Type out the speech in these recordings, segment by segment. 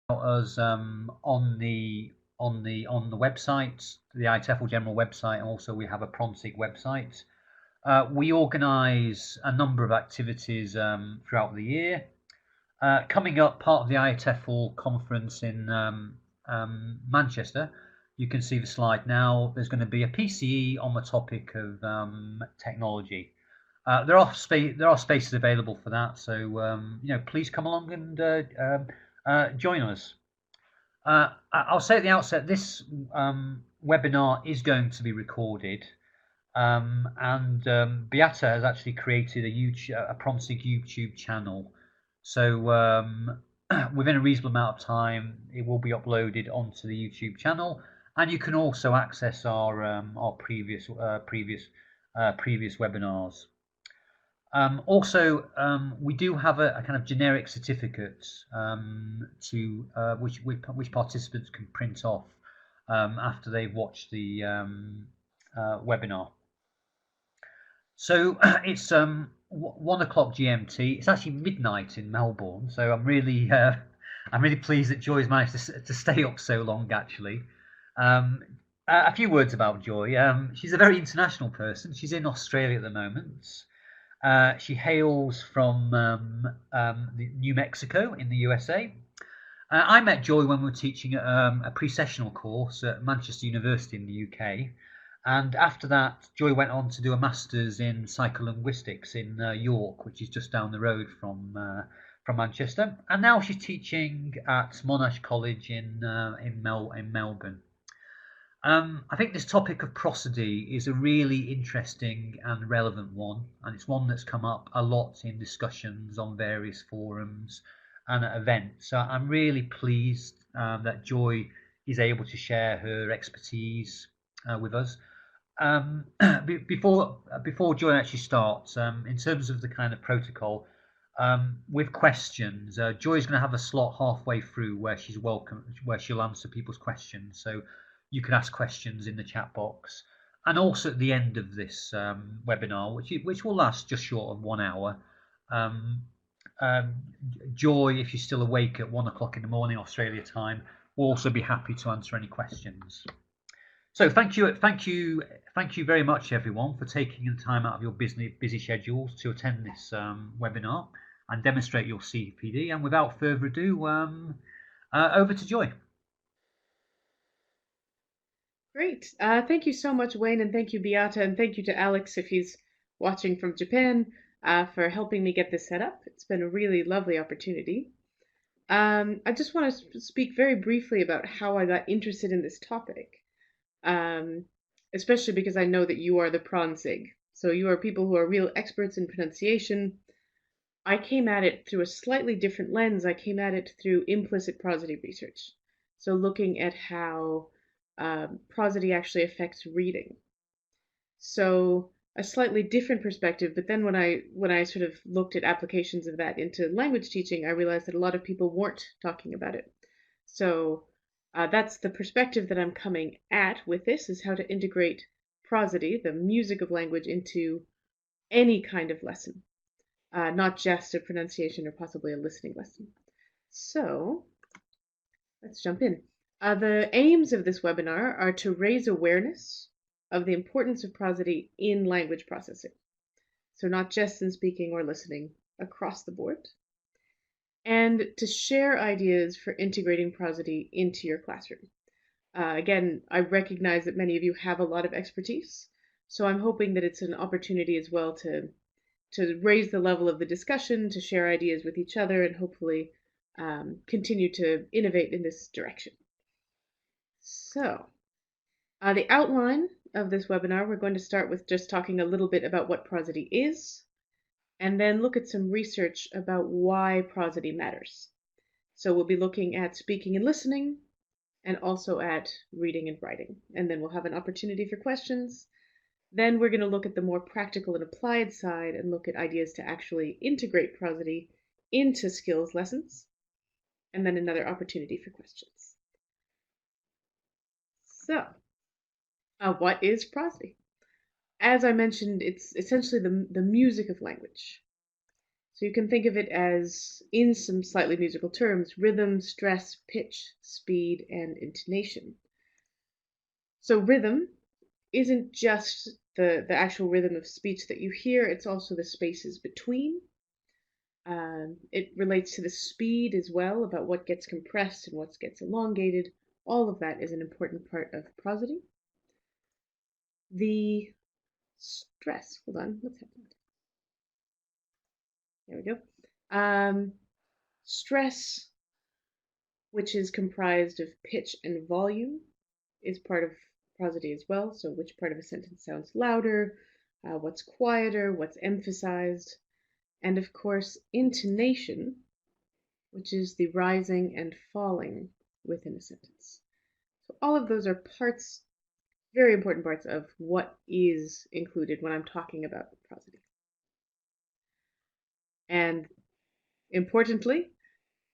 us on the website, the IATEFL General website, and also we have a PronSIG website. We organise a number of activities throughout the year. Coming up, part of the IATEFL conference in Manchester, you can see the slide now. There's going to be a PCE on the topic of technology. There are spaces available for that, so please come along and join us. I'll say at the outset, this webinar is going to be recorded, and Beata has actually created a PronSIG YouTube channel. So within a reasonable amount of time, it will be uploaded onto the YouTube channel, and you can also access our previous webinars. We do have a kind of generic certificate which participants can print off after they've watched the webinar. So it's 1 o'clock GMT. It's actually midnight in Melbourne, so I'm really pleased that Joy's managed to stay up so long. Actually, a few words about Joy. She's a very international person. She's in Australia at the moment. She hails from New Mexico in the USA. I met Joy when we were teaching a pre-sessional course at Manchester University in the UK. And after that, Joy went on to do a master's in psycholinguistics in York, which is just down the road from Manchester. And now she's teaching at Monash College in Melbourne. I think this topic of prosody is a really interesting and relevant one, and it's one that's come up a lot in discussions on various forums and at events. So I'm really pleased that Joy is able to share her expertise with us. Before Joy actually starts, in terms of the kind of protocol, with questions, Joy is going to have a slot halfway through where she'll answer people's questions. So you can ask questions in the chat box, and also at the end of this webinar, which will last just short of 1 hour. Joy, if you're still awake at 1 o'clock in the morning Australia time, will also be happy to answer any questions. So thank you very much, everyone, for taking the time out of your busy schedules to attend this webinar and demonstrate your CPD. And without further ado, over to Joy. Great. Thank you so much, Wayne, and thank you, Beata, and thank you to Alex, if he's watching from Japan, for helping me get this set up. It's been a really lovely opportunity. I just want to speak very briefly about how I got interested in this topic, especially because I know that you are the PronSIG. So you are people who are real experts in pronunciation. I came at it through a slightly different lens. I came at it through implicit prosody research. So looking at how prosody actually affects reading. So a slightly different perspective, but then when I sort of looked at applications of that into language teaching, I realized that a lot of people weren't talking about it. So that's the perspective that I'm coming at with this, is how to integrate prosody, the music of language, into any kind of lesson, not just a pronunciation or possibly a listening lesson. So let's jump in. The aims of this webinar are to raise awareness of the importance of prosody in language processing. So not just in speaking or listening, across the board. And to share ideas for integrating prosody into your classroom. Again, I recognize that many of you have a lot of expertise, so I'm hoping that it's an opportunity as well to raise the level of the discussion, to share ideas with each other, and hopefully continue to innovate in this direction. So, the outline of this webinar, we're going to start with just talking a little bit about what prosody is, and then look at some research about why prosody matters. So we'll be looking at speaking and listening, and also at reading and writing. And then we'll have an opportunity for questions. Then we're going to look at the more practical and applied side and look at ideas to actually integrate prosody into skills lessons. And then another opportunity for questions. So, what is prosody? As I mentioned, it's essentially the music of language. So you can think of it as, in some slightly musical terms, rhythm, stress, pitch, speed, and intonation. So rhythm isn't just the actual rhythm of speech that you hear, it's also the spaces between. It relates to the speed as well, about what gets compressed and what gets elongated. All of that is an important part of prosody. The stress, hold on, what's happened? There we go. Stress, which is comprised of pitch and volume, is part of prosody as well. So, which part of a sentence sounds louder, what's quieter, what's emphasized, and of course, intonation, which is the rising and falling within a sentence. So, all of those are parts, very important parts of what is included when I'm talking about prosody. And importantly,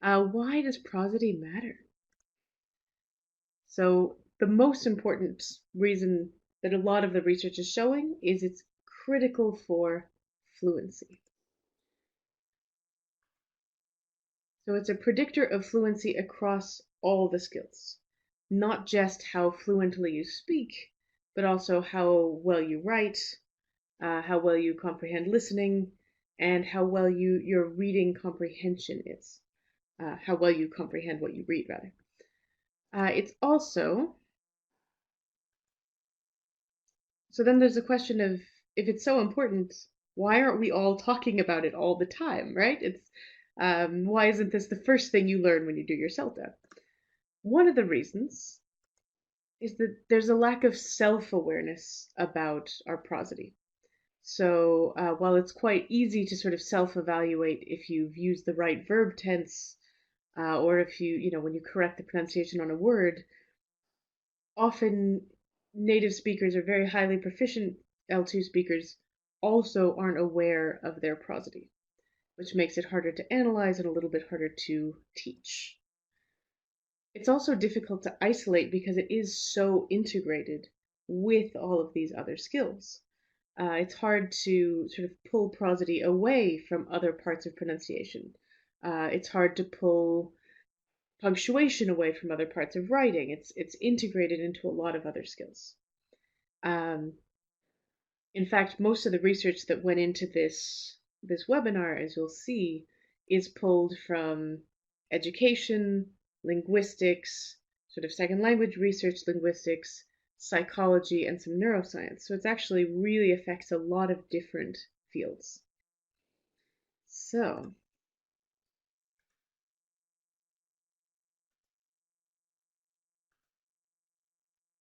why does prosody matter? So the most important reason that a lot of the research is showing is it's critical for fluency. So it's a predictor of fluency across all the skills, not just how fluently you speak, but also how well you write, how well you comprehend listening, and how well your reading comprehension is, how well you comprehend what you read, rather. It's also, so then there's a question of, if it's so important, why aren't we all talking about it all the time, right? It's why isn't this the first thing you learn when you do your CELTA? One of the reasons is that there's a lack of self-awareness about our prosody. So while it's quite easy to sort of self-evaluate if you've used the right verb tense, or if when you correct the pronunciation on a word, often native speakers or very highly proficient L2 speakers also aren't aware of their prosody, which makes it harder to analyze and a little bit harder to teach. It's also difficult to isolate because it is so integrated with all of these other skills. It's hard to sort of pull prosody away from other parts of pronunciation. It's hard to pull punctuation away from other parts of writing. It's integrated into a lot of other skills. Um, in fact, most of the research that went into this webinar, as you'll see, is pulled from education, linguistics, sort of second language research, linguistics, psychology, and some neuroscience. So it's actually really affects a lot of different fields. So,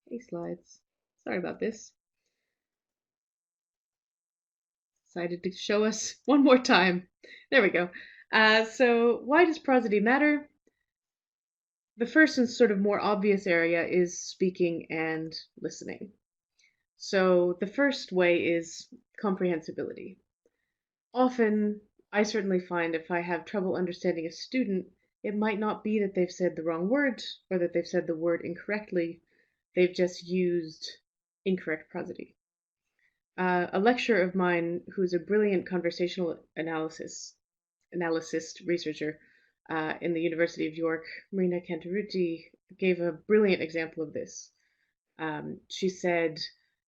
hey slides. Sorry about this. Decided to show us one more time. There we go. So why does prosody matter? The first and sort of more obvious area is speaking and listening. So the first way is comprehensibility. Often, I certainly find if I have trouble understanding a student, it might not be that they've said the wrong word or that they've said the word incorrectly. They've just used incorrect prosody. A lecturer of mine who's a brilliant conversational analyst researcher in the University of York, Marina Cantarutti, gave a brilliant example of this. She said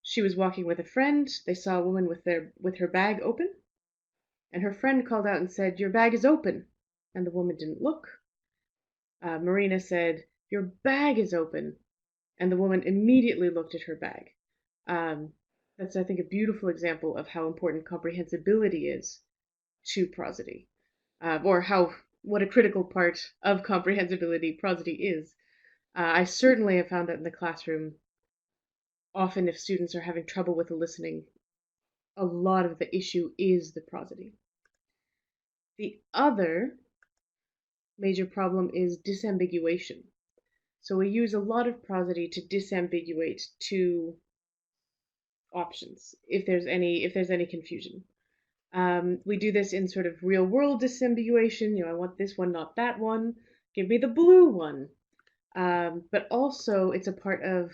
she was walking with a friend. They saw a woman with her bag open, and her friend called out and said, "Your bag is open," and the woman didn't look. Marina said, "Your bag is open," and the woman immediately looked at her bag. That's, I think, a beautiful example of how important comprehensibility is to prosody, or what a critical part of comprehensibility prosody is. I certainly have found that in the classroom. Often, if students are having trouble with the listening, a lot of the issue is the prosody. The other major problem is disambiguation. So we use a lot of prosody to disambiguate two options if there's any confusion. We do this in sort of real world disambiguation. I want this one, not that one. Give me the blue one. But also, it's a part of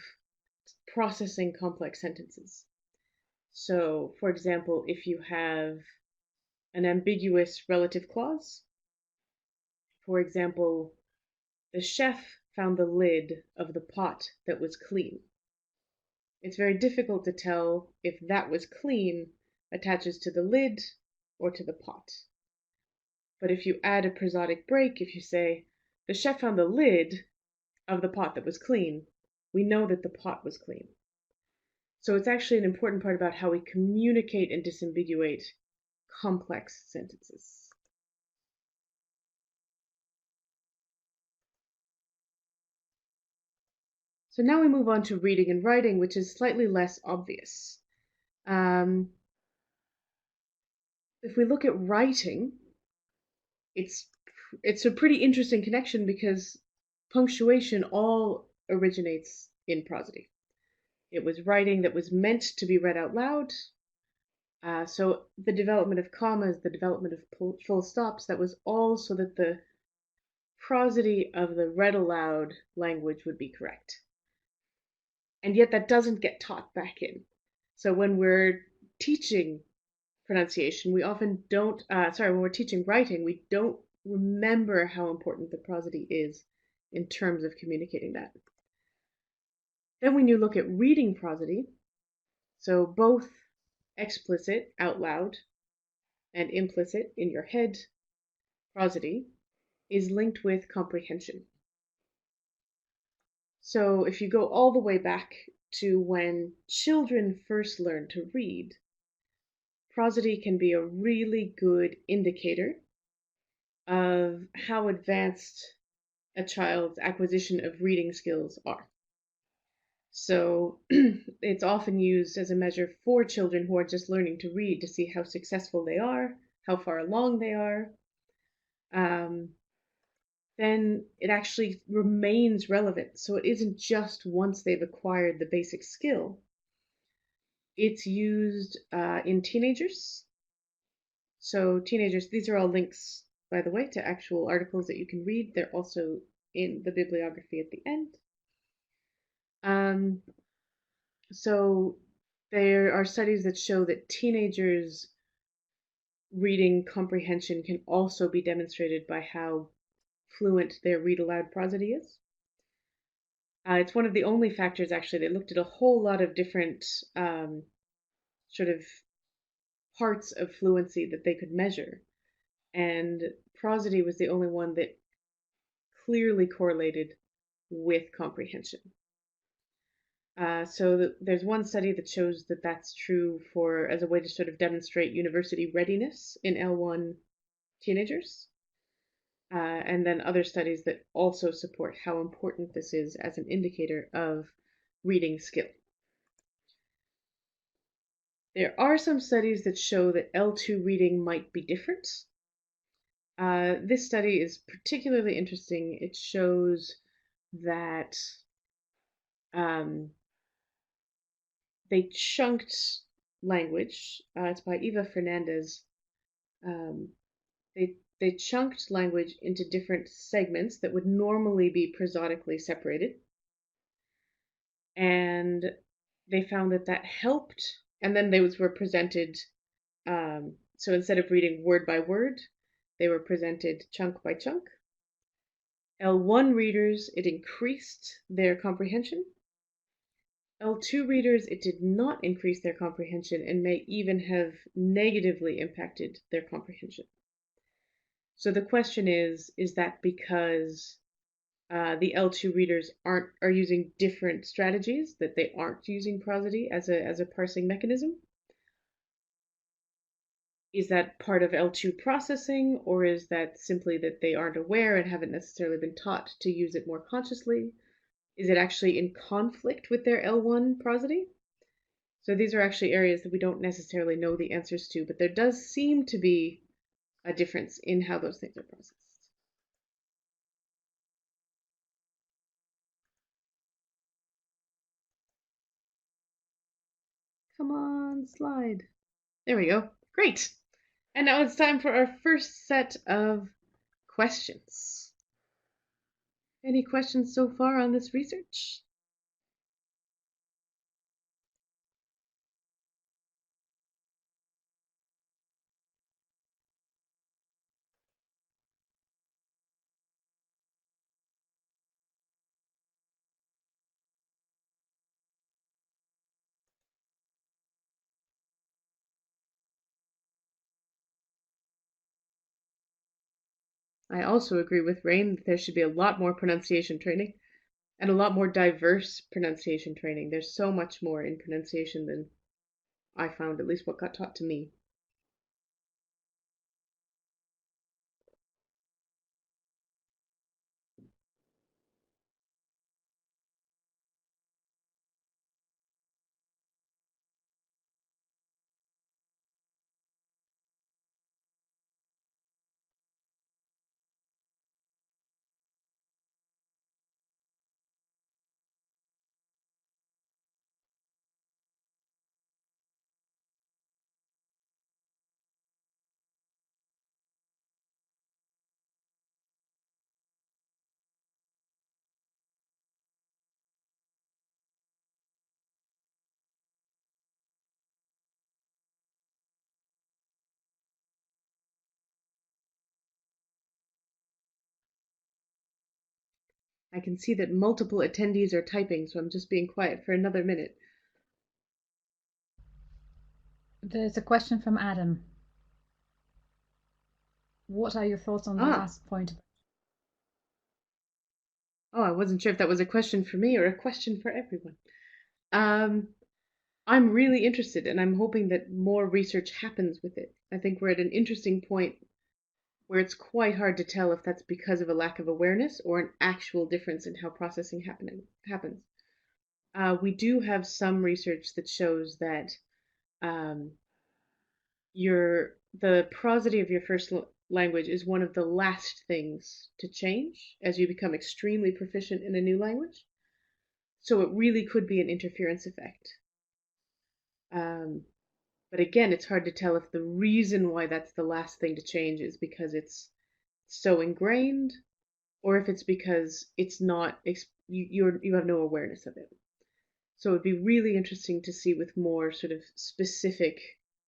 processing complex sentences. So, for example, if you have an ambiguous relative clause. For example, the chef found the lid of the pot that was clean. It's very difficult to tell if that was clean attaches to the lid or to the pot. But if you add a prosodic break, if you say, the chef found the lid of the pot that was clean, we know that the pot was clean. So it's actually an important part about how we communicate and disambiguate complex sentences. So now we move on to reading and writing, which is slightly less obvious. If we look at writing, it's a pretty interesting connection because punctuation all originates in prosody. It was writing that was meant to be read out loud. So the development of commas, the development of full stops, that was all so that the prosody of the read aloud language would be correct. And yet that doesn't get taught back in. So when we're teaching pronunciation, we often don't, when we're teaching writing, we don't remember how important the prosody is in terms of communicating that. Then when you look at reading prosody, so both explicit out loud and implicit in your head prosody is linked with comprehension. So if you go all the way back to when children first learn to read, prosody can be a really good indicator of how advanced a child's acquisition of reading skills are. So it's often used as a measure for children who are just learning to read to see how successful they are, how far along they are. Then it actually remains relevant. So it isn't just once they've acquired the basic skill. It's used in teenagers. So teenagers, these are all links, by the way, to actual articles that you can read. They're also in the bibliography at the end. So there are studies that show that teenagers' reading comprehension can also be demonstrated by how fluent their read aloud prosody is. It's one of the only factors, actually. They looked at a whole lot of different sort of parts of fluency that they could measure. And prosody was the only one that clearly correlated with comprehension. So there's one study that shows that that's true for as a way to sort of demonstrate university readiness in L1 teenagers. And then other studies that also support how important this is as an indicator of reading skill. There are some studies that show that L2 reading might be different. This study is particularly interesting. It shows that they chunked language. It's by Eva Fernandez. They chunked language into different segments that would normally be prosodically separated. And they found that that helped. And then those were presented. So instead of reading word by word, they were presented chunk by chunk. L1 readers, it increased their comprehension. L2 readers, it did not increase their comprehension and may even have negatively impacted their comprehension. So the question is that because the L2 readers are using different strategies, that they aren't using prosody as a parsing mechanism? Is that part of L2 processing, or is that simply that they aren't aware and haven't necessarily been taught to use it more consciously? Is it actually in conflict with their L1 prosody? So these are actually areas that we don't necessarily know the answers to, but there does seem to be a difference in how those things are processed. Come on, slide. There we go. Great. And now it's time for our first set of questions. Any questions so far on this research? I also agree with Rain that there should be a lot more pronunciation training and a lot more diverse pronunciation training. There's so much more in pronunciation than I found, at least what got taught to me. I can see that multiple attendees are typing, so I'm just being quiet for another minute. There's a question from Adam. What are your thoughts on the Ah, last point? oh, I wasn't sure if that was a question for me or a question for everyone. Um, I'm really interested, and I'm hoping that more research happens with it. I think we're at an interesting point where it's quite hard to tell if that's because of a lack of awareness or an actual difference in how processing happens. We do have some research that shows that um, the prosody of your first language is one of the last things to change as you become extremely proficient in a new language. So it really could be an interference effect. Um, but again, it's hard to tell if the reason why that's the last thing to change is because it's so ingrained, or if it's because it's not you have no awareness of it. So it'd be really interesting to see with more sort of specific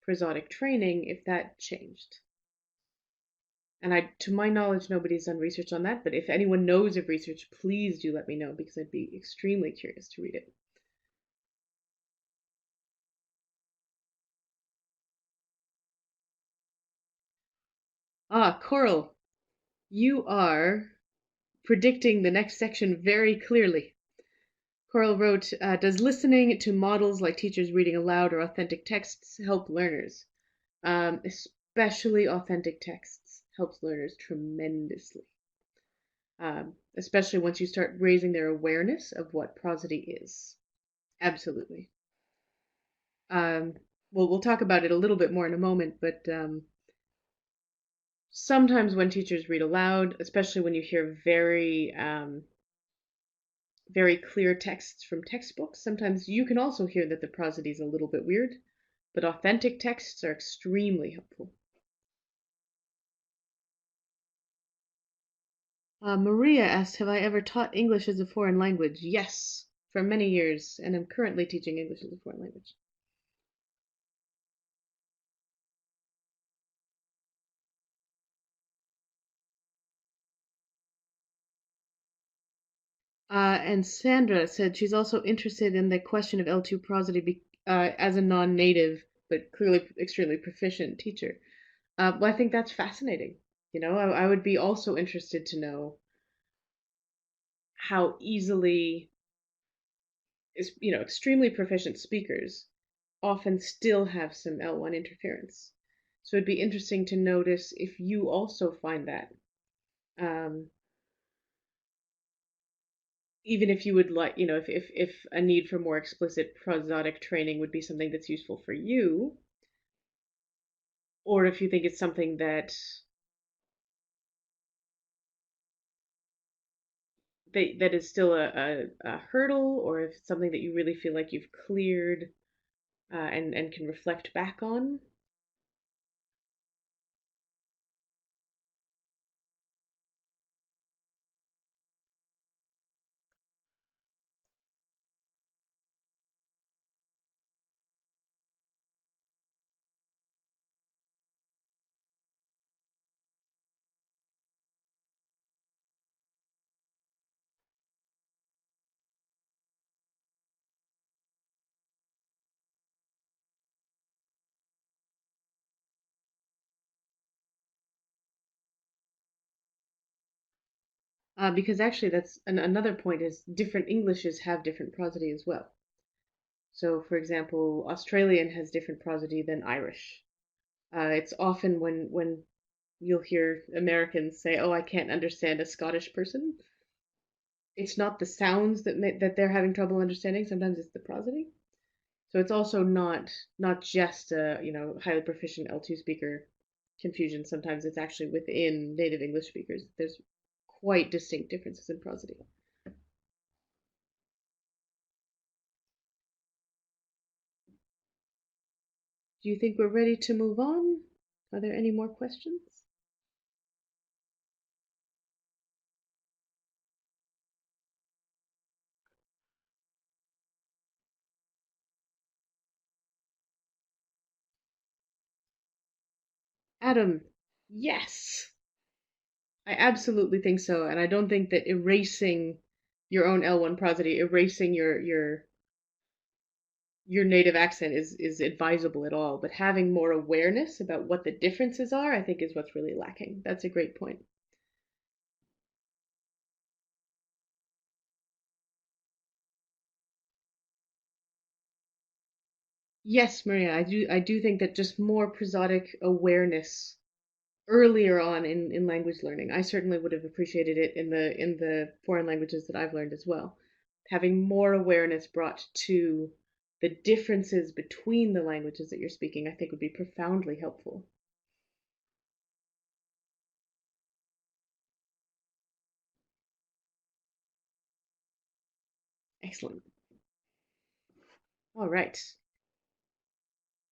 prosodic training if that changed. And to my knowledge, nobody's done research on that. But if anyone knows of research, please do let me know because I'd be extremely curious to read it. Ah, Coral, you are predicting the next section very clearly. Coral wrote, does listening to models like teachers reading aloud or authentic texts help learners? Especially authentic texts helps learners tremendously. Especially once you start raising their awareness of what prosody is. Absolutely. Um, we'll talk about it a little bit more in a moment, but sometimes when teachers read aloud, especially when you hear very clear texts from textbooks, sometimes you can also hear that the prosody is a little bit weird, but authentic texts are extremely helpful. Maria asked, have I ever taught English as a foreign language? Yes, for many years, and I'm currently teaching English as a foreign language. And Sandra said she's also interested in the question of L2 prosody as a non-native, but clearly extremely proficient teacher. Well, I think that's fascinating. I would be also interested to know how easily extremely proficient speakers often still have some L1 interference. So it'd be interesting to notice if you also find that. Um, Even if you would like, if a need for more explicit prosodic training would be something that's useful for you, or if you think it's something that is still a hurdle, or if it's something that you really feel like you've cleared and can reflect back on. Because actually, that's another point is different Englishes have different prosody as well. So, for example, Australian has different prosody than Irish. It's often when you'll hear Americans say, "Oh, I can't understand a Scottish person." It's not the sounds that they're having trouble understanding. Sometimes it's the prosody. So it's also not just a highly proficient L2 speaker confusion. Sometimes it's actually within native English speakers. There's quite distinct differences in prosody. Do you think we're ready to move on? Are there any more questions? Adam, yes. I absolutely think so, and I don't think that erasing your own L1 prosody, erasing your native accent is advisable at all, but having more awareness about what the differences are, I think is what's really lacking. That's a great point. Yes, Maria, I do think that just more prosodic awareness earlier on in language learning. I certainly would have appreciated it in the foreign languages that I've learned as well. Having more awareness brought to the differences between the languages that you're speaking, I think would be profoundly helpful. Excellent. All right.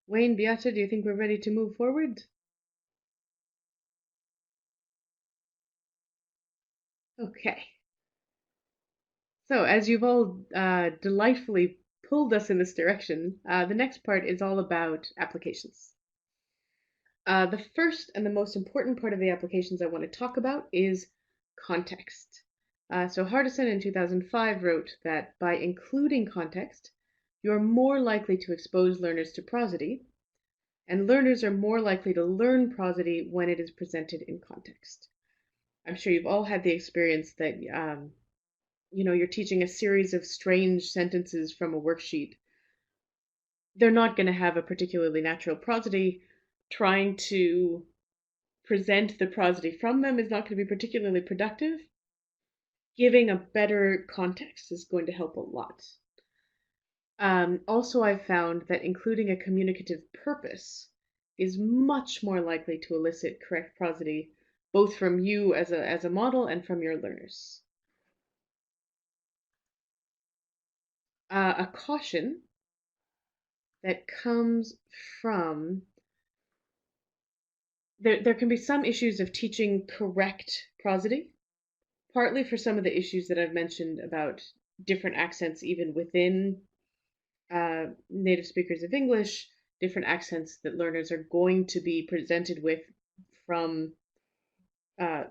Wayne, Beata, do you think we're ready to move forward? Okay. So, as you've all delightfully pulled us in this direction, the next part is all about applications. The first and the most important part of the applications I want to talk about is context. So Hardison in 2005 wrote that by including context, you're more likely to expose learners to prosody, and learners are more likely to learn prosody when it is presented in context. I'm sure you've all had the experience that you're teaching a series of strange sentences from a worksheet. They're not going to have a particularly natural prosody. Trying to present the prosody from them is not going to be particularly productive. Giving a better context is going to help a lot. Also, I've found that including a communicative purpose is much more likely to elicit correct prosody, both from you as a model and from your learners. A caution that comes from there can be some issues of teaching correct prosody, partly for some of the issues that I've mentioned about different accents even within native speakers of English, different accents that learners are going to be presented with from uh,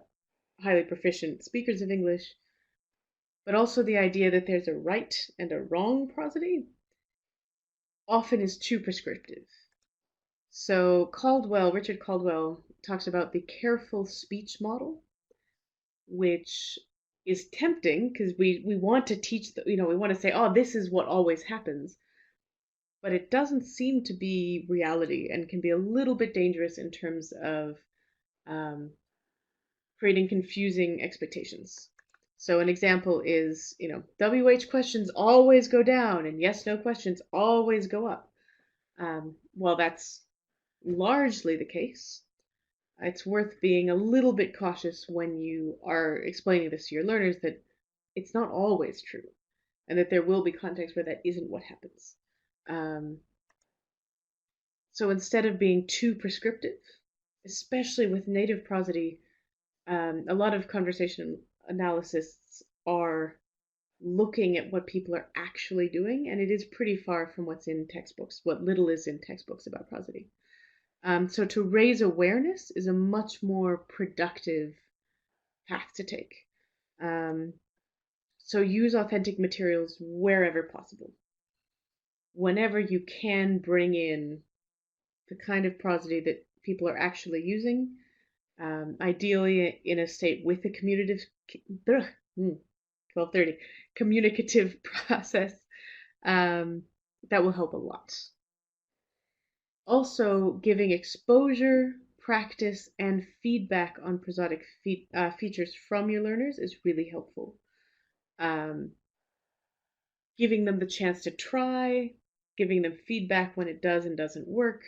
highly proficient speakers of English, but also the idea that there's a right and a wrong prosody often is too prescriptive. So Richard Caldwell talks about the careful speech model, which is tempting because we want to teach we want to say, oh, this is what always happens, but it doesn't seem to be reality and can be a little bit dangerous in terms of um, creating confusing expectations. So an example is, WH questions always go down and yes, no questions always go up. While that's largely the case, it's worth being a little bit cautious when you are explaining this to your learners that it's not always true and that there will be contexts where that isn't what happens. So instead of being too prescriptive, especially with native prosody, a lot of conversation analysts are looking at what people are actually doing, and it is pretty far from what's in textbooks, what little is in textbooks about prosody. So to raise awareness is a much more productive path to take. So use authentic materials wherever possible. Whenever you can bring in the kind of prosody that people are actually using, ideally in a state with a 12:30 communicative process. That will help a lot. Also, giving exposure, practice, and feedback on prosodic features from your learners is really helpful. Giving them the chance to try, giving them feedback when it does and doesn't work.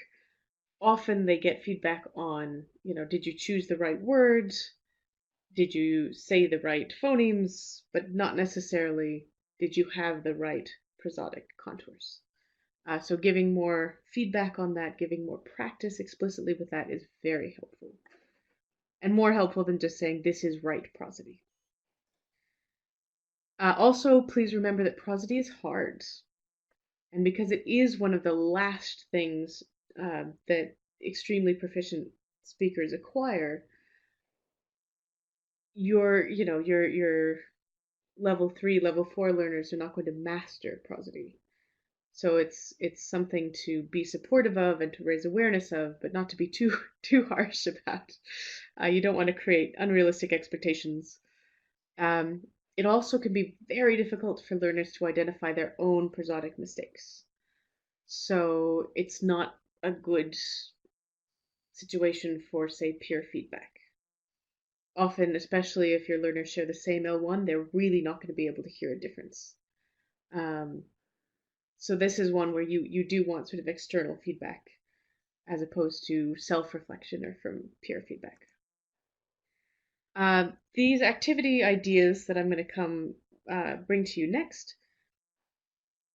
Often they get feedback on, did you choose the right words? Did you say the right phonemes? But not necessarily, did you have the right prosodic contours? So giving more feedback on that, giving more practice explicitly with that is very helpful. And more helpful than just saying, this is right prosody. Also, please remember that prosody is hard. And because it is one of the last things that extremely proficient speakers acquire, your level 3, level 4 learners are not going to master prosody. So it's something to be supportive of and to raise awareness of, but not to be too harsh about. You don't want to create unrealistic expectations. It also can be very difficult for learners to identify their own prosodic mistakes. So it's not a good situation for, say, peer feedback. Often, especially if your learners share the same L1, they're really not going to be able to hear a difference. So this is one where you do want sort of external feedback as opposed to self-reflection or from peer feedback. These activity ideas that I'm going to come bring to you next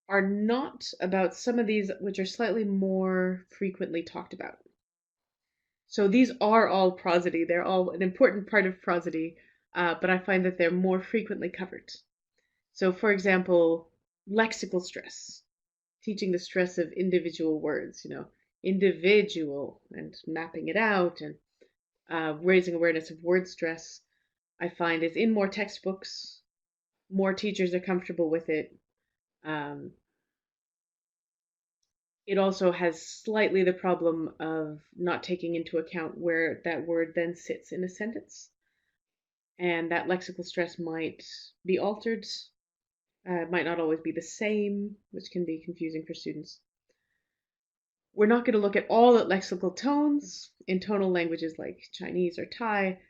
are not about some of these which are slightly more frequently talked about. So these are all prosody. They're all an important part of prosody, but I find that they're more frequently covered. So for example, lexical stress, teaching the stress of individual words, individual and mapping it out and raising awareness of word stress, I find is in more textbooks. More teachers are comfortable with it. It also has slightly the problem of not taking into account where that word then sits in a sentence. And that lexical stress might be altered, might not always be the same, which can be confusing for students. We're not going to look at all at lexical tones in tonal languages like Chinese or Thai.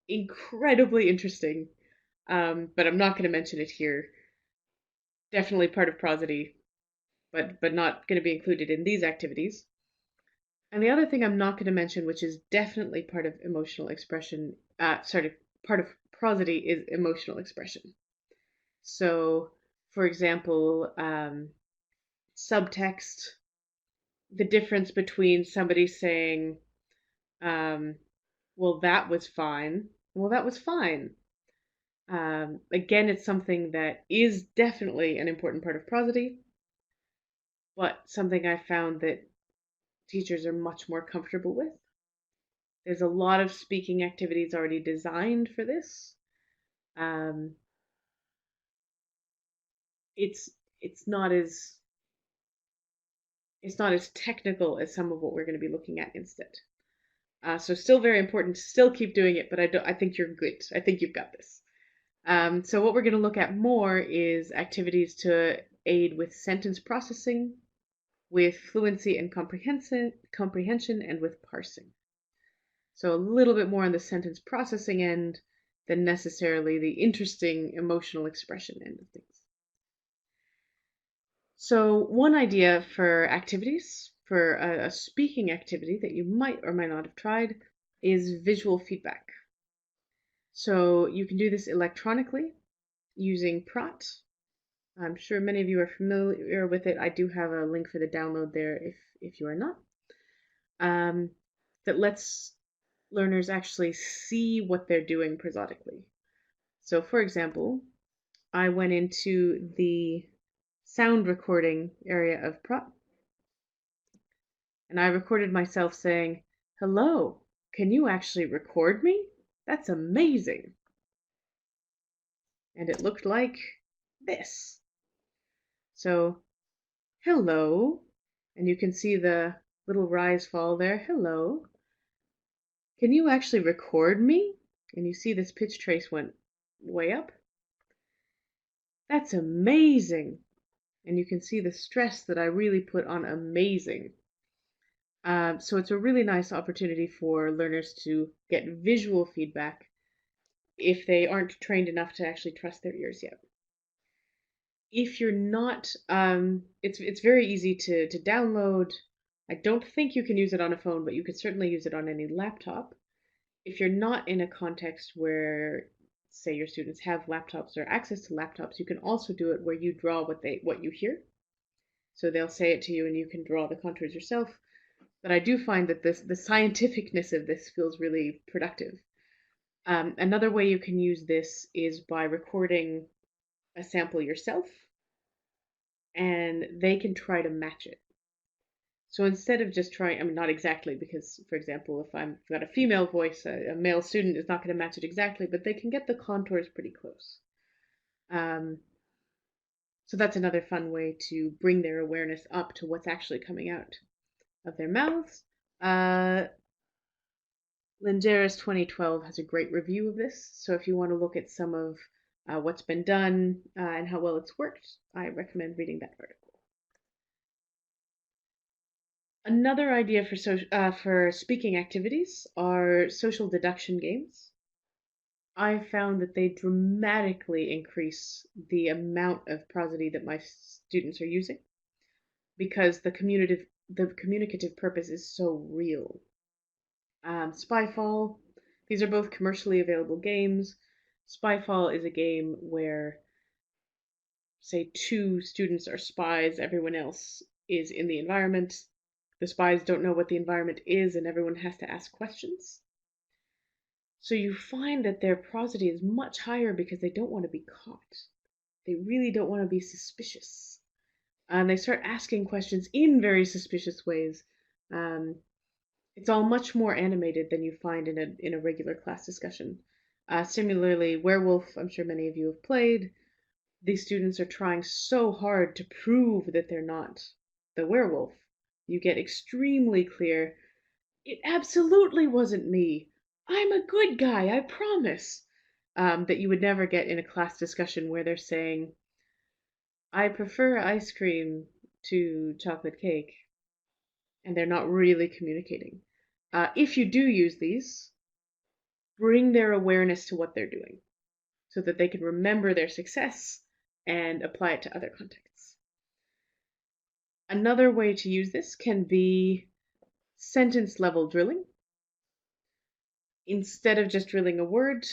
Incredibly interesting, but I'm not going to mention it here. Definitely part of prosody, but not going to be included in these activities. And the other thing I'm not going to mention, which is definitely part of emotional expression, part of prosody, is emotional expression. So, for example, subtext, the difference between somebody saying, well, that was fine. Well, that was fine. Again, it's something that is definitely an important part of prosody, but something I found that teachers are much more comfortable with. There's a lot of speaking activities already designed for this. It's not as technical as some of what we're going to be looking at instead. So still very important to still keep doing it, but I think you're good. I think you've got this. So what we're going to look at more is activities to aid with sentence processing, with fluency and comprehension, and with parsing. So a little bit more on the sentence processing end than necessarily the interesting emotional expression end of things. So one idea for activities, for a speaking activity that you might or might not have tried, is visual feedback. So you can do this electronically using Prot. I'm sure many of you are familiar with it. I do have a link for the download there if you are not. That lets learners actually see what they're doing prosodically. So for example, I went into the sound recording area of Prot, and I recorded myself saying, "Hello, can you actually record me? That's amazing." And it looked like this. So, hello, and you can see the little rise fall there, hello. Can you actually record me? And you see this pitch trace went way up. That's amazing. And you can see the stress that I really put on amazing. So it's a really nice opportunity for learners to get visual feedback if they aren't trained enough to actually trust their ears yet. If you're not, it's very easy to download. I don't think you can use it on a phone, but you could certainly use it on any laptop. If you're not in a context where, say, your students have laptops or access to laptops, you can also do it where you draw what you hear. So they'll say it to you and you can draw the contours yourself. But I do find that the scientificness of this feels really productive. Another way you can use this is by recording a sample yourself, and they can try to match it. So instead of just trying, I mean, not exactly, because, for example, if I've got a female voice, a male student is not going to match it exactly, but they can get the contours pretty close. So that's another fun way to bring their awareness up to what's actually coming out of their mouths. Lingeris 2012 has a great review of this, so if you want to look at some of what's been done and how well it's worked, I recommend reading that article. Another idea for speaking activities are social deduction games. I found that they dramatically increase the amount of prosody that my students are using because the communicative purpose is so real. Spyfall, these are both commercially available games. Spyfall is a game where, say, two students are spies, everyone else is in the environment. The spies don't know what the environment is, and everyone has to ask questions. So you find that their prosody is much higher because they don't want to be caught. They really don't want to be suspicious. And they start asking questions in very suspicious ways. It's all much more animated than you find in a regular class discussion. Similarly, Werewolf, I'm sure many of you have played. These students are trying so hard to prove that they're not the werewolf. You get extremely clear, it absolutely wasn't me. I'm a good guy, I promise. That you would never get in a class discussion where they're saying, I prefer ice cream to chocolate cake, and they're not really communicating. If you do use these, bring their awareness to what they're doing so that they can remember their success and apply it to other contexts. Another way to use this can be sentence level drilling. Instead of just drilling a word,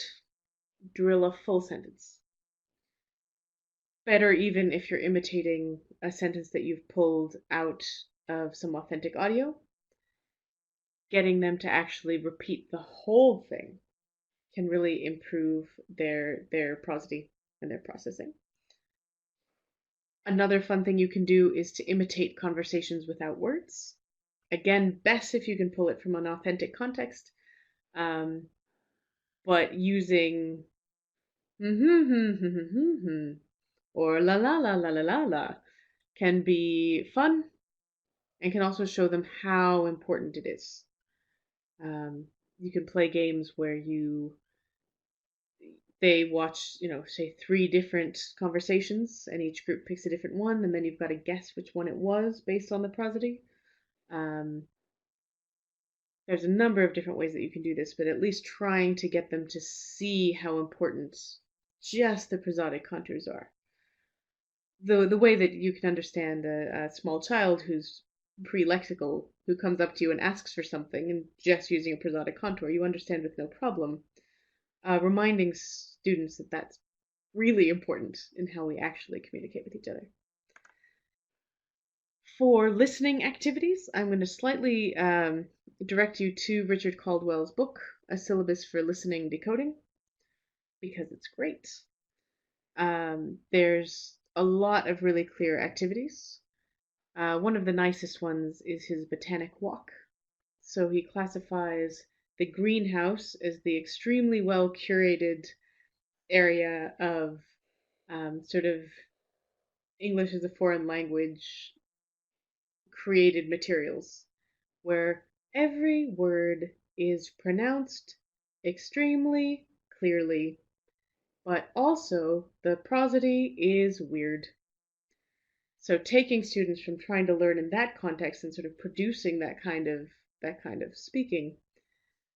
drill a full sentence. Better even if you're imitating a sentence that you've pulled out of some authentic audio. Getting them to actually repeat the whole thing can really improve their prosody and their processing. Another fun thing you can do is to imitate conversations without words. Again, best if you can pull it from an authentic context, but using or la la la la la la la can be fun and can also show them how important it is. You can play games where they watch, say 3 different conversations, and each group picks a different one, and then you've got to guess which one it was based on the prosody. There's a number of different ways that you can do this, but at least trying to get them to see how important just the prosodic contours are. The way that you can understand a small child who's pre-lexical, who comes up to you and asks for something, and just using a prosodic contour, you understand with no problem. Reminding students that that's really important in how we actually communicate with each other. For listening activities, I'm going to slightly direct you to Richard Caldwell's book, A Syllabus for Listening Decoding, because it's great. There's a lot of really clear activities. One of the nicest ones is his botanic walk. So he classifies the greenhouse as the extremely well curated area of sort of English as a foreign language created materials, where every word is pronounced extremely clearly, but also the prosody is weird. So taking students from trying to learn in that context and sort of producing that kind of speaking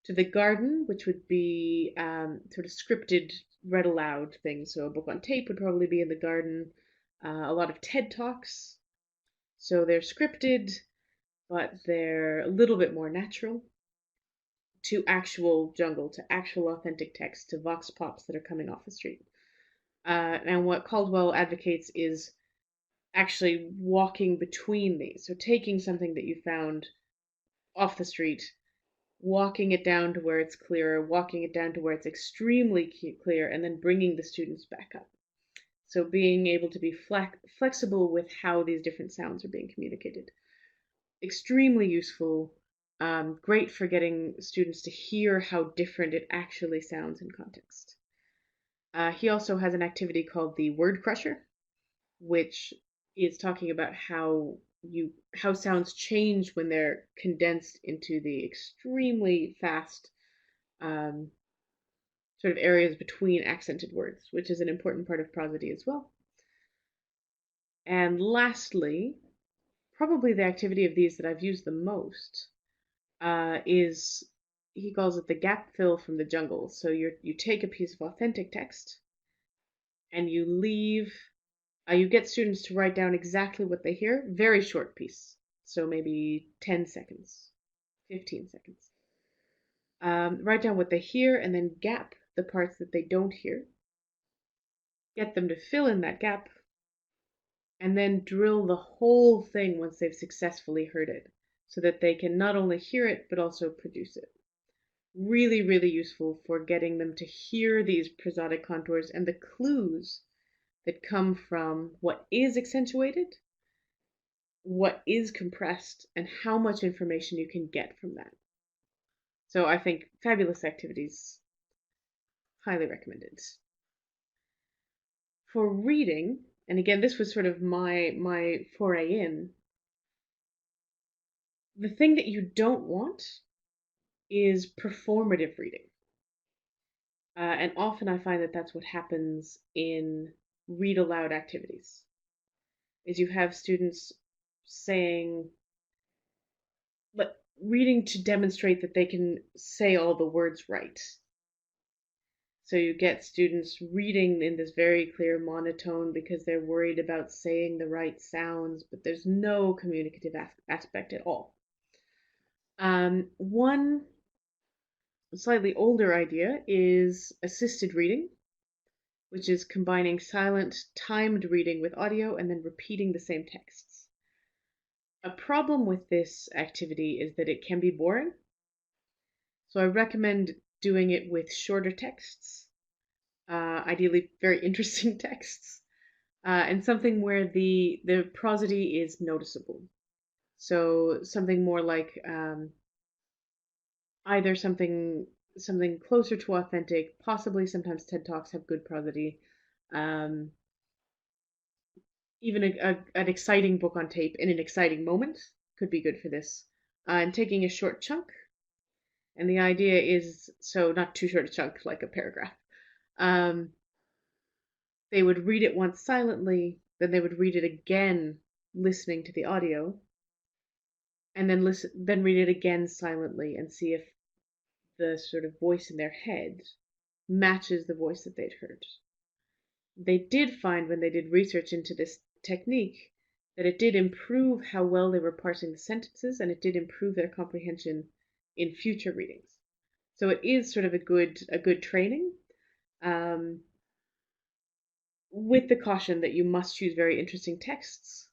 to the garden, which would be sort of scripted, read aloud things. So a book on tape would probably be in the garden. A lot of TED Talks. So they're scripted, but they're a little bit more natural to actual jungle, to actual authentic text, to vox pops that are coming off the street. And what Caldwell advocates is actually walking between these. So taking something that you found off the street, walking it down to where it's clearer, walking it down to where it's extremely clear, and then bringing the students back up. So being able to be flexible with how these different sounds are being communicated. Extremely useful. Great for getting students to hear how different it actually sounds in context. He also has an activity called the Word Crusher, which is talking about how sounds change when they're condensed into the extremely fast sort of areas between accented words, which is an important part of prosody as well. And lastly, probably the activity of these that I've used the most is, he calls it the gap fill from the jungle. So you take a piece of authentic text and you get students to write down exactly what they hear. Very short piece, so maybe 10 seconds, 15 seconds. Write down what they hear and then gap the parts that they don't hear. Get them to fill in that gap and then drill the whole thing once they've successfully heard it so that they can not only hear it but also produce it. Really, really useful for getting them to hear these prosodic contours and the clues that come from what is accentuated, what is compressed, and how much information you can get from that. So I think fabulous activities, highly recommended. For reading, and again, this was sort of my foray in, the thing that you don't want is performative reading. And often I find that that's what happens in read aloud activities, is you have students saying, reading to demonstrate that they can say all the words right. So you get students reading in this very clear monotone because they're worried about saying the right sounds, but there's no communicative aspect at all. One slightly older idea is assisted reading, which is combining silent, timed reading with audio and then repeating the same texts. A problem with this activity is that it can be boring. So I recommend doing it with shorter texts, ideally very interesting texts, and something where the prosody is noticeable. So something more like either something closer to authentic, possibly sometimes TED Talks have good prosody. Even an exciting book on tape in an exciting moment could be good for this. And taking a short chunk, and the idea is, so not too short a chunk like a paragraph. They would read it once silently, then they would read it again, listening to the audio, and then read it again silently and see if the sort of voice in their head matches the voice that they'd heard. They did find when they did research into this technique that it did improve how well they were parsing the sentences, and it did improve their comprehension in future readings. So it is sort of a good training, with the caution that you must choose very interesting texts,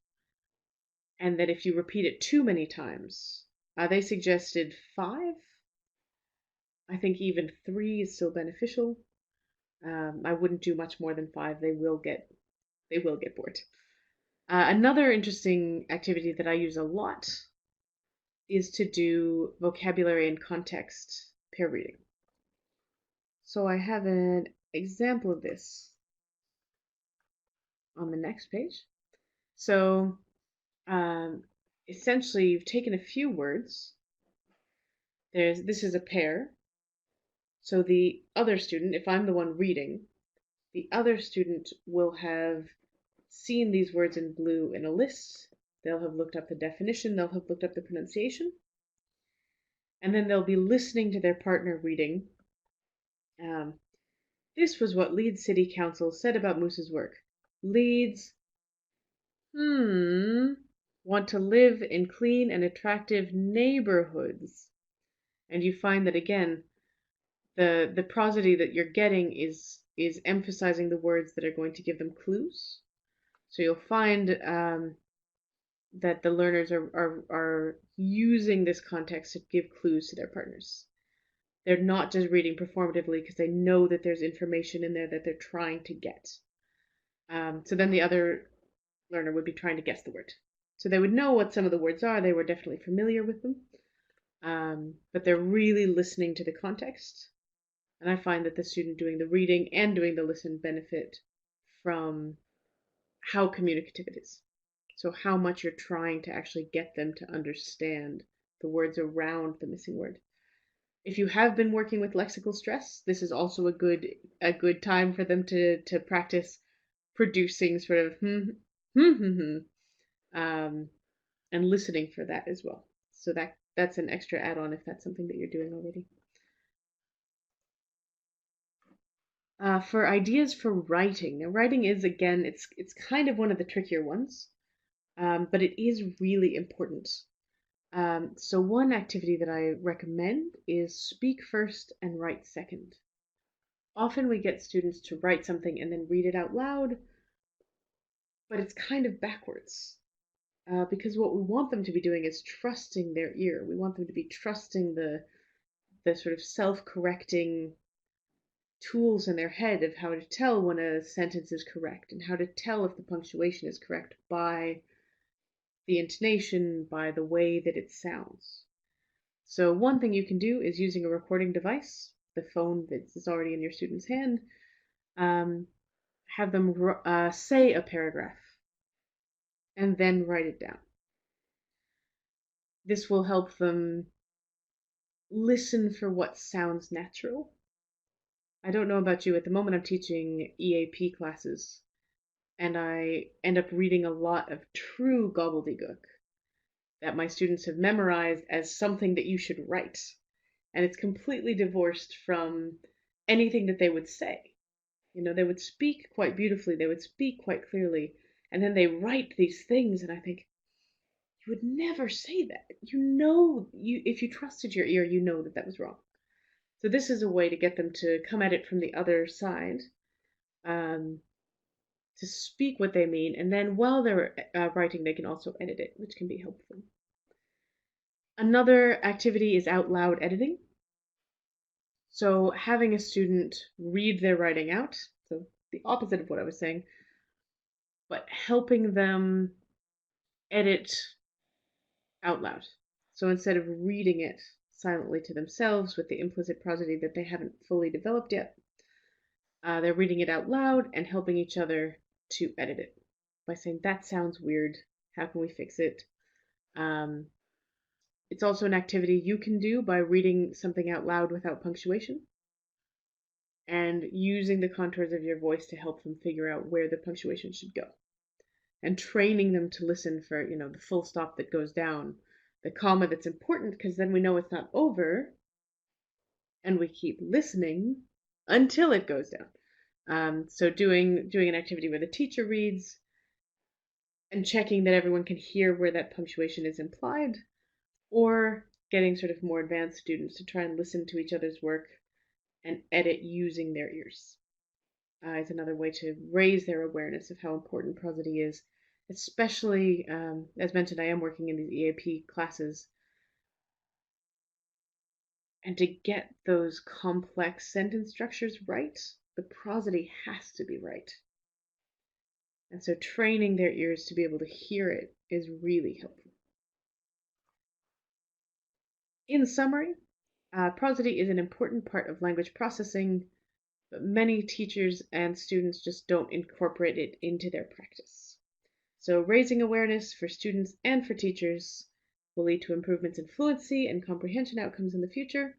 and that if you repeat it too many times, they suggested 5. I think even 3 is still beneficial. I wouldn't do much more than 5. They will get bored. Another interesting activity that I use a lot is to do vocabulary and context pair reading. So I have an example of this on the next page. So essentially, you've taken a few words This is a pair. So the other student, if I'm the one reading, the other student will have seen these words in blue in a list. They'll have looked up the definition, they'll have looked up the pronunciation, and then they'll be listening to their partner reading. This was what Leeds City Council said about Moose's work. Leeds, want to live in clean and attractive neighborhoods. And you find that again, the prosody that you're getting is emphasizing the words that are going to give them clues. So you'll find that the learners are using this context to give clues to their partners. They're not just reading performatively because they know that there's information in there that they're trying to get. So then the other learner would be trying to guess the word. So they would know what some of the words are. They were definitely familiar with them. But they're really listening to the context. And I find that the student doing the reading and doing the listen benefit from how communicative it is. So how much you're trying to actually get them to understand the words around the missing word. If you have been working with lexical stress, this is also a good time for them to practice producing sort of and listening for that as well. So that's an extra add-on if that's something that you're doing already. For ideas for writing. Now, writing is, again, it's kind of one of the trickier ones, but it is really important. So one activity that I recommend is speak first and write second. Often we get students to write something and then read it out loud, but it's kind of backwards. Because what we want them to be doing is trusting their ear. We want them to be trusting the sort of self-correcting tools in their head of how to tell when a sentence is correct and how to tell if the punctuation is correct by the intonation, by the way that it sounds. So one thing you can do is using a recording device, the phone that is already in your student's hand, have them say a paragraph and then write it down. This will help them listen for what sounds natural. I don't know about you, at the moment I'm teaching EAP classes, and I end up reading a lot of true gobbledygook that my students have memorized as something that you should write. And it's completely divorced from anything that they would say. You know, they would speak quite beautifully, they would speak quite clearly, and then they write these things, and I think, you would never say that. You know, if you trusted your ear, you know that that was wrong. So this is a way to get them to come at it from the other side, to speak what they mean, and then while they're writing, they can also edit it, which can be helpful. Another activity is out loud editing. So having a student read their writing out, so the opposite of what I was saying, but helping them edit out loud. So instead of reading it silently to themselves with the implicit prosody that they haven't fully developed yet, they're reading it out loud and helping each other to edit it by saying, that sounds weird, how can we fix it? It's also an activity you can do by reading something out loud without punctuation and using the contours of your voice to help them figure out where the punctuation should go. And training them to listen for, the full stop that goes down, the comma that's important, because then we know it's not over, and we keep listening until it goes down. So doing an activity where the teacher reads and checking that everyone can hear where that punctuation is implied, or getting sort of more advanced students to try and listen to each other's work and edit using their ears. Is another way to raise their awareness of how important prosody is, especially, as mentioned, I am working in these EAP classes, and to get those complex sentence structures right, the prosody has to be right. And so training their ears to be able to hear it is really helpful. In summary, prosody is an important part of language processing, but many teachers and students just don't incorporate it into their practice. So raising awareness for students and for teachers will lead to improvements in fluency and comprehension outcomes in the future.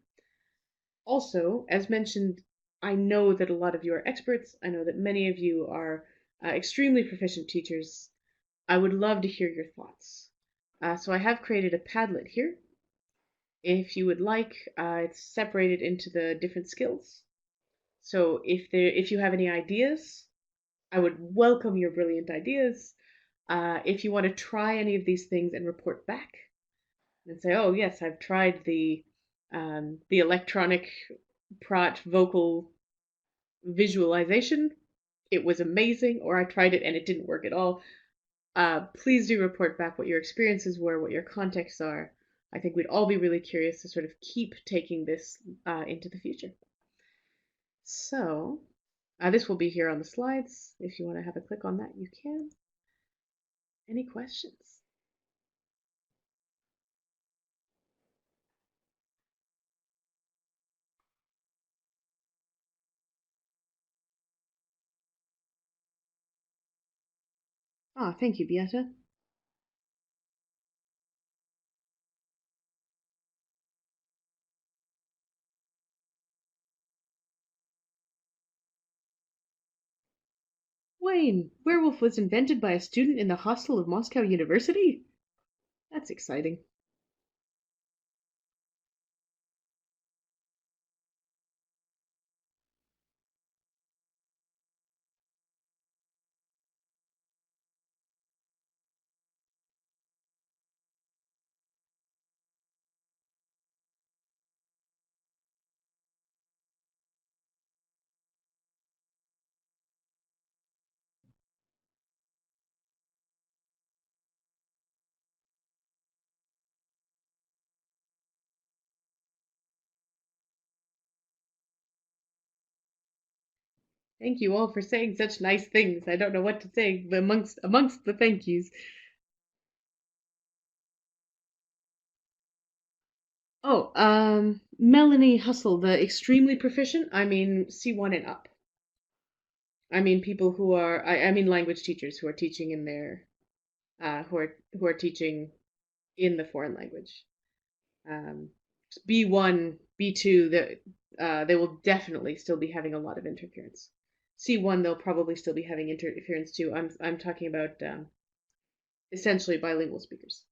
Also, as mentioned, I know that a lot of you are experts. I know that many of you are extremely proficient teachers. I would love to hear your thoughts. So I have created a Padlet here. If you would like, it's separated into the different skills. So if you have any ideas, I would welcome your brilliant ideas. If you want to try any of these things and report back and say, "Oh yes, I've tried the electronic prot vocal visualization. It was amazing," or "I tried it and it didn't work at all." Please do report back what your experiences were, what your contexts are. I think we'd all be really curious to sort of keep taking this into the future. So this will be here on the slides. If you want to have a click on that, you can. Any questions? Ah, thank you, Beata. Wayne, werewolf was invented by a student in the hostel of Moscow University? That's exciting. Thank you all for saying such nice things. I don't know what to say amongst the thank yous. Oh, Melanie Hustle, the extremely proficient. I mean C1 and up. I mean people who are. I mean language teachers who are teaching in their, who are teaching in the foreign language. Um, B1, B2, they will definitely still be having a lot of interference. C1, they'll probably still be having interference too. I'm talking about essentially bilingual speakers.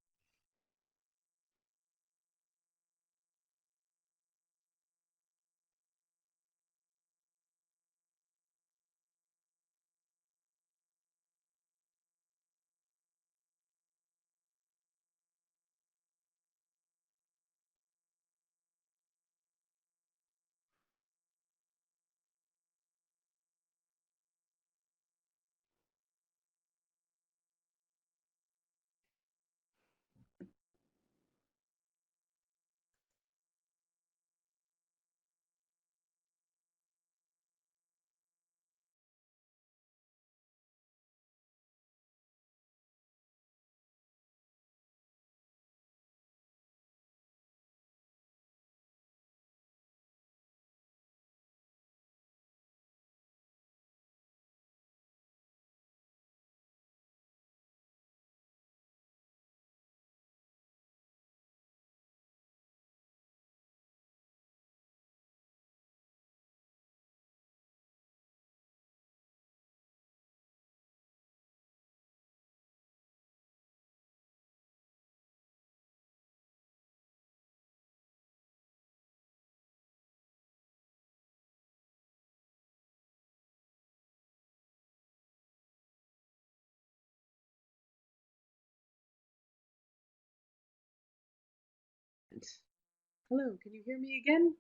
Hello, can you hear me again?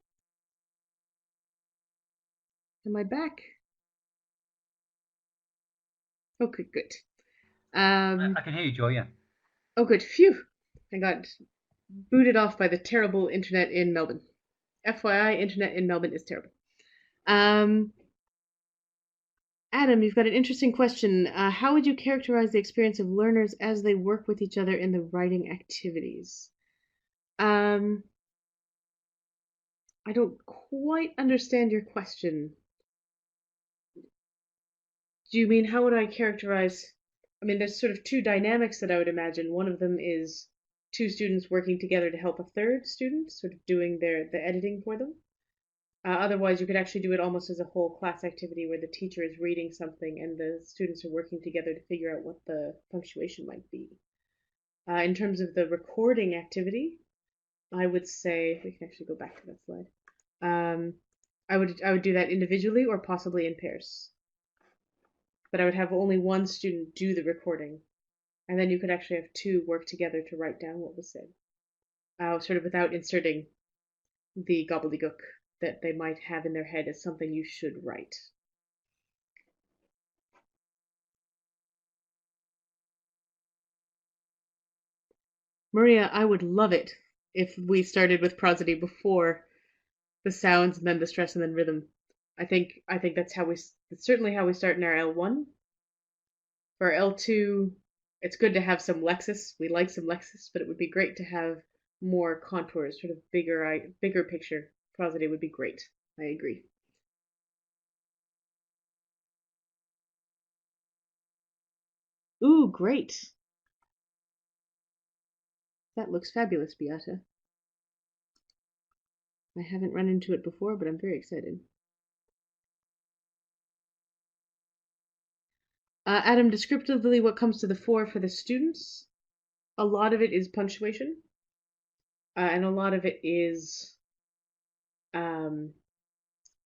Am I back? Okay, good. I can hear you, Joy. Yeah. Oh, good. Phew. I got booted off by the terrible internet in Melbourne. FYI, internet in Melbourne is terrible. Um, Adam, you've got an interesting question. How would you characterize the experience of learners as they work with each other in the writing activities? Um, I don't quite understand your question. Do you mean how would I characterize? I mean, there's sort of two dynamics that I would imagine. One of them is two students working together to help a third student, sort of doing the editing for them. Otherwise, you could actually do it almost as a whole class activity where the teacher is reading something and the students are working together to figure out what the punctuation might be. In terms of the recording activity, I would say, if we can actually go back to that slide, I would do that individually or possibly in pairs. But I would have only one student do the recording, and then you could actually have two work together to write down what was said, sort of without inserting the gobbledygook that they might have in their head as something you should write. Maria, I would love it if we started with prosody before the sounds and then the stress and then rhythm. I think that's certainly how we start in our L1. For L2, it's good to have some Lexis. We like some Lexis, but it would be great to have more contours, sort of bigger picture. Prosody would be great. I agree. Ooh, great. That looks fabulous, Beata. I haven't run into it before, but I'm very excited. Adam, descriptively, what comes to the fore for the students? A lot of it is punctuation, and a lot of it is um,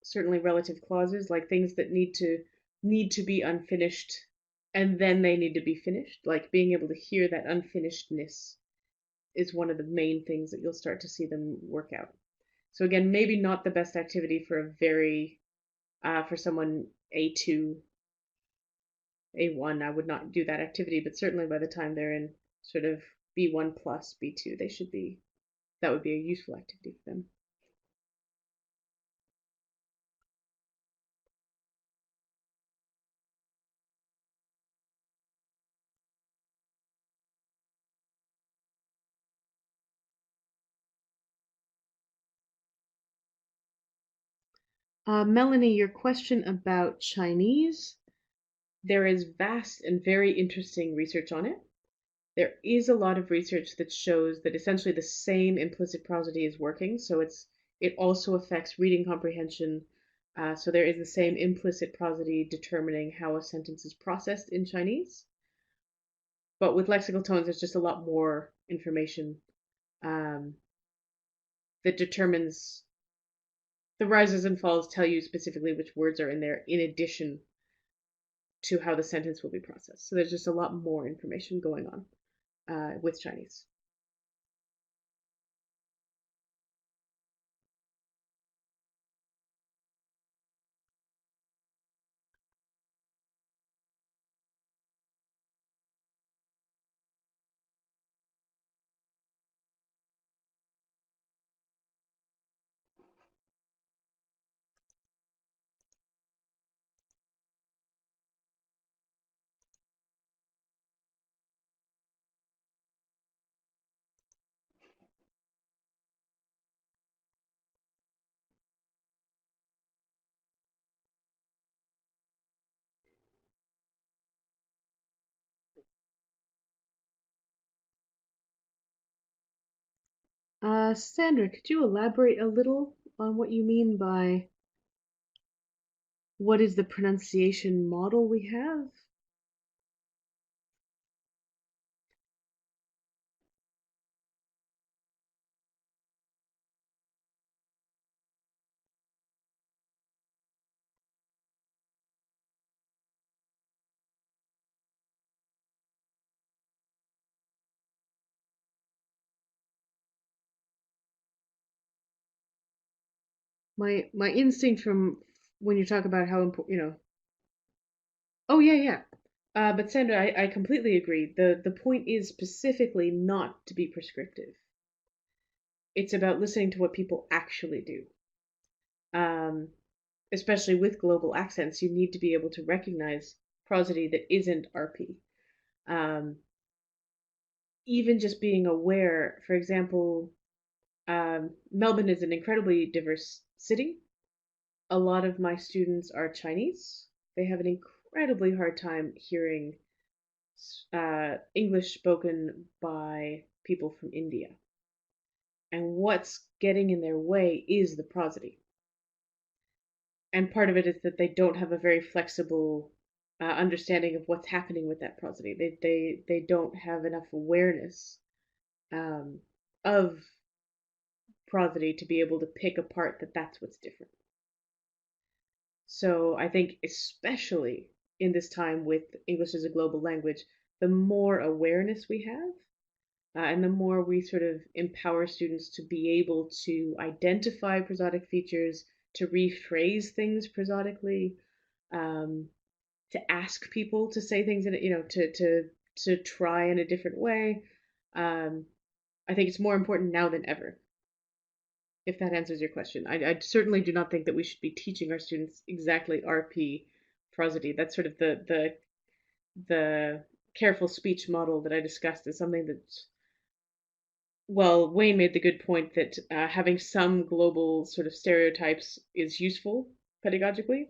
certainly relative clauses, like things that need to be unfinished, and then they need to be finished. Like being able to hear that unfinishedness is one of the main things that you'll start to see them work out. So again, maybe not the best activity for for someone A2, A1. I would not do that activity, but certainly by the time they're in sort of B1 plus B2, that would be a useful activity for them. Melanie, your question about Chinese, there is vast and very interesting research on it. There is a lot of research that shows that essentially the same implicit prosody is working. So it also affects reading comprehension. So there is the same implicit prosody determining how a sentence is processed in Chinese. But with lexical tones, there's just a lot more information um, that determines the rises and falls tell you specifically which words are in there in addition to how the sentence will be processed. So there's just a lot more information going on with Chinese. Sandra, could you elaborate a little on what you mean by what is the pronunciation model we have? My instinct from when you talk about how important, oh yeah, yeah. But Sandra, I completely agree. The point is specifically not to be prescriptive. It's about listening to what people actually do. Um, Especially with global accents, you need to be able to recognize prosody that isn't RP. Um, Even just being aware, for example, Melbourne is an incredibly diverse city. A lot of my students are Chinese. They have an incredibly hard time hearing English spoken by people from India. And what's getting in their way is the prosody. And part of it is that they don't have a very flexible understanding of what's happening with that prosody. They don't have enough awareness of prosody to be able to pick apart that that's what's different. So I think especially in this time with English as a global language, the more awareness we have, and the more we sort of empower students to be able to identify prosodic features, to rephrase things prosodically, to ask people to say things in, to try in a different way. I think it's more important now than ever. If that answers your question, I certainly do not think that we should be teaching our students exactly RP prosody. That's sort of the careful speech model that I discussed is something that's, well, Wayne made the good point that having some global sort of stereotypes is useful pedagogically.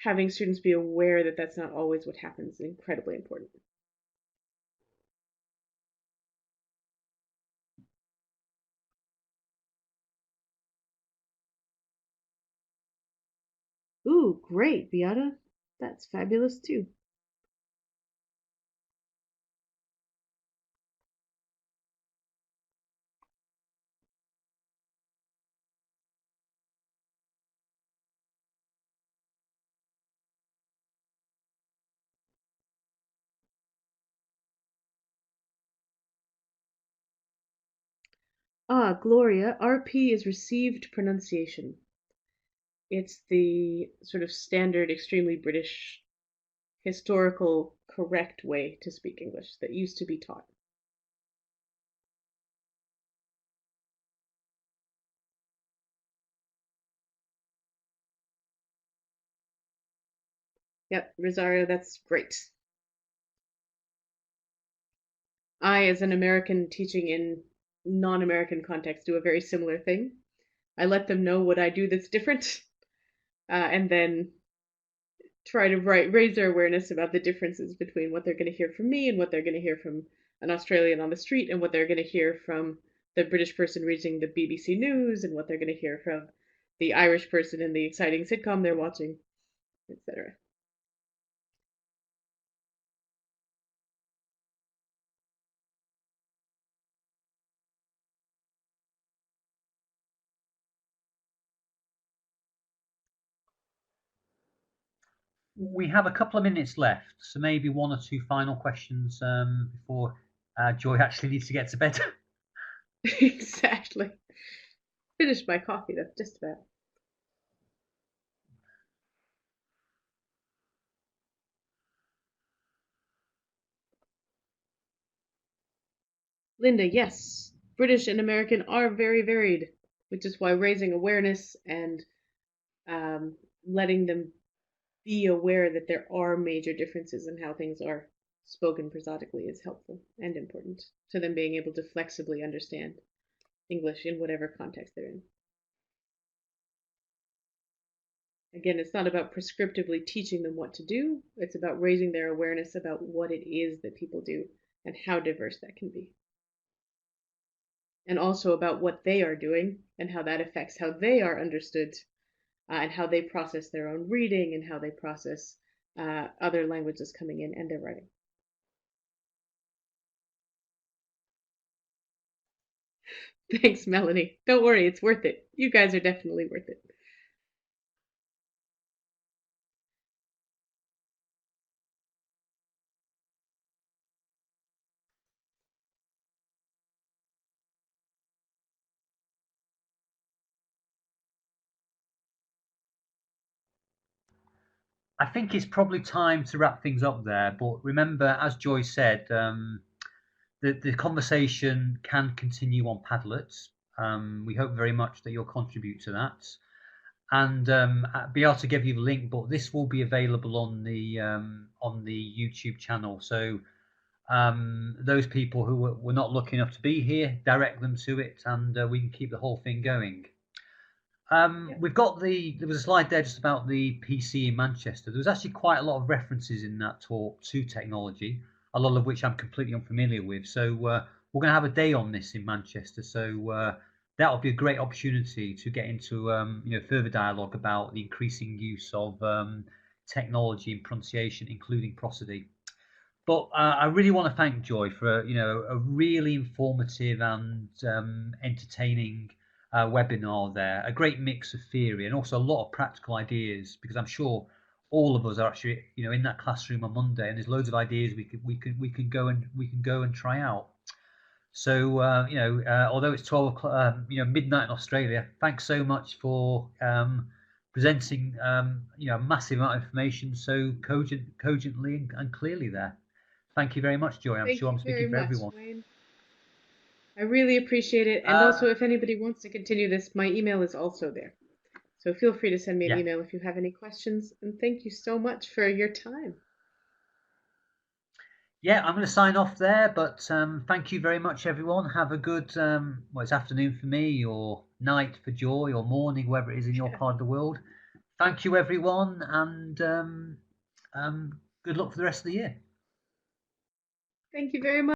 Having students be aware that that's not always what happens is incredibly important. Ooh, great, Beata. That's fabulous too. Ah, Gloria, RP is received pronunciation. It's the sort of standard, extremely British, historical, correct way to speak English that used to be taught. Yep, Rosario, that's great. I, as an American teaching in non-American context, do a very similar thing. I let them know what I do that's different, and then try to raise their awareness about the differences between what they're going to hear from me and what they're going to hear from an Australian on the street and what they're going to hear from the British person reading the BBC News and what they're going to hear from the Irish person in the exciting sitcom they're watching, etc. We have a couple of minutes left, so maybe one or two final questions before Joy actually needs to get to bed. Exactly. Finished my coffee, though, just about. Linda, yes, British and American are very varied, which is why raising awareness and letting them be aware that there are major differences in how things are spoken prosodically is helpful and important to them being able to flexibly understand English in whatever context they're in. Again, it's not about prescriptively teaching them what to do, it's about raising their awareness about what it is that people do and how diverse that can be. And also about what they are doing and how that affects how they are understood, and how they process their own reading and how they process other languages coming in and their writing. Thanks, Melanie. Don't worry, it's worth it. You guys are definitely worth it. I think it's probably time to wrap things up there. But remember, as Joy said, the conversation can continue on Padlet. We hope very much that you'll contribute to that. And be able to give you the link, but this will be available on the YouTube channel. So those people who were not lucky enough to be here, direct them to it, and we can keep the whole thing going. We've got there was a slide there just about the PC in Manchester. There was actually quite a lot of references in that talk to technology, a lot of which I'm completely unfamiliar with. So we're going to have a day on this in Manchester, so that'll be a great opportunity to get into further dialogue about the increasing use of technology in pronunciation, including prosody. But I really want to thank Joy for a really informative and entertaining webinar there. A great mix of theory and also a lot of practical ideas, because I'm sure all of us are actually in that classroom on Monday, and there's loads of ideas we can go and try out. So although it's 12 o'clock, midnight in Australia, thanks so much for presenting a massive amount of information so cogently and clearly there. Thank you very much, Joy. I'm Thank sure you I'm very speaking for much, everyone. Wayne. I really appreciate it. And also, if anybody wants to continue this, my email is also there. So feel free to send me an email if you have any questions. And thank you so much for your time. Yeah, I'm going to sign off there, but thank you very much, everyone. Have a good, it's afternoon for me, or night for Joy, or morning, wherever it is in your part of the world. Thank you, everyone, and good luck for the rest of the year. Thank you very much.